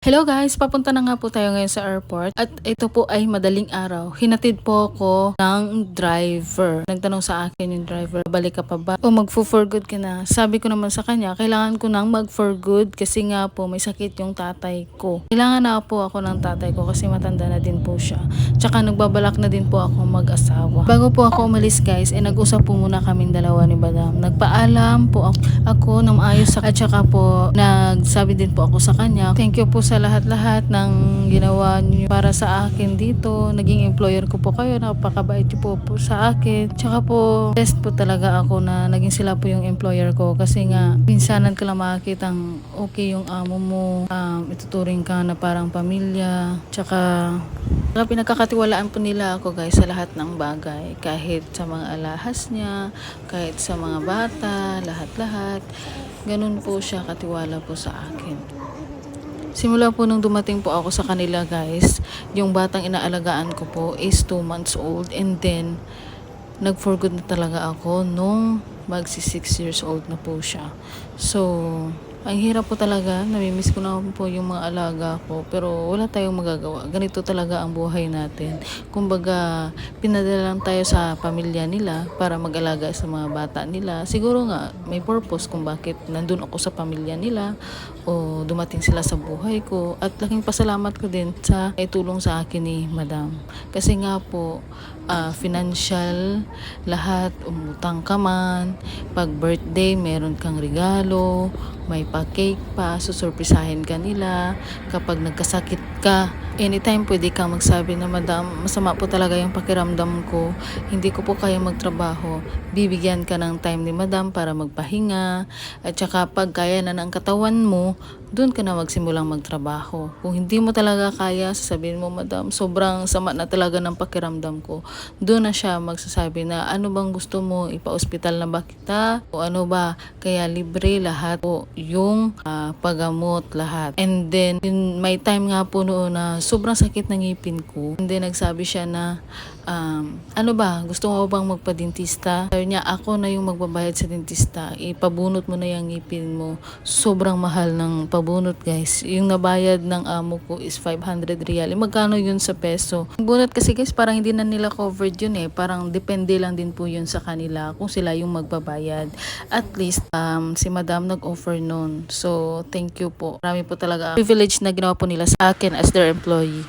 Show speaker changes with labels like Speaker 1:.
Speaker 1: Hello guys, papunta na nga po tayo ngayon sa airport at ito po ay madaling araw. Hinatid po ako ng driver. Nagtanong sa akin yung driver, balik ka pa ba o mag-for good ka na? Sabi ko naman sa kanya, kailangan ko nang mag-for good kasi nga po may sakit yung tatay ko. Kailangan na po ako ng tatay ko kasi matanda na din po siya. Tsaka nagbabalak na din po ako mag-asawa. Bago po ako umalis guys, nag-usap po muna kaming dalawa ni Madam. Nagpaalam po ako ng maayos at tsaka po nagsabi din po ako sa kanya, thank you po sa lahat-lahat ng ginawa niyo para sa akin dito. Naging employer ko po kayo, napakabait niyo po sa akin. Tsaka po, blessed po talaga ako na naging sila po yung employer ko kasi nga, minsanan ko lang makakitang okay yung amo mo, ituturing ka na parang pamilya. Tsaka pinagkakatiwalaan po nila ako guys sa lahat ng bagay. Kahit sa mga alahas niya, kahit sa mga bata, lahat-lahat. Ganun po siya katiwala po sa akin. Simula po nung dumating po ako sa kanila guys, yung batang inaalagaan ko po is 2 months old and then nag-for good na talaga ako nung magsi 6 years old na po siya. So, ang hirap po talaga, namimiss ko na po yung mga alaga ko, pero wala tayong magagawa. Ganito talaga ang buhay natin. Kumbaga, pinadala lang tayo sa pamilya nila para mag-alaga sa mga bata nila. Siguro nga, may purpose kung bakit nandun ako sa pamilya nila o dumating sila sa buhay ko. At laking pasalamat ko din sa itulong sa akin ni Madam. Kasi nga po, financial, lahat, umutang ka man, pag birthday, meron kang regalo, may pa-cake pa, susurprisahin ka nila, kapag nagkasakit ka, anytime pwede kang magsabi na, Madam, masama po talaga yung pakiramdam ko, hindi ko po kaya magtrabaho, bibigyan ka ng time ni Madam para magpahinga, at saka pag kaya na ng katawan mo, doon ka na magsimulang magtrabaho. Kung hindi mo talaga kaya, sasabihin mo, Madam, sobrang sama na talaga ng pakiramdam ko. Doon na siya magsasabi na, ano bang gusto mo, ipa-hospital na ba kita? O ano ba, kaya libre lahat po yung paggamot lahat. And then, may time nga po noon na sobrang sakit ng ngipin ko. And then, nagsabi siya na, ano ba, gusto mo bang magpa-dentista? Sabi niya, ako na yung magbabayad sa dentista. Ipabunot mo na yung ngipin mo. Sobrang mahal ng pabunot guys. Yung nabayad ng amo ko is 500 real. Magkano yun sa peso? Yung bunot kasi guys, parang hindi na nila covered yun eh. Parang depende lang din po yun sa kanila kung sila yung magbabayad. At least, si Madam nag-offer nun. So, thank you po. Marami po talaga privilege na ginawa po nila sa akin as their employee.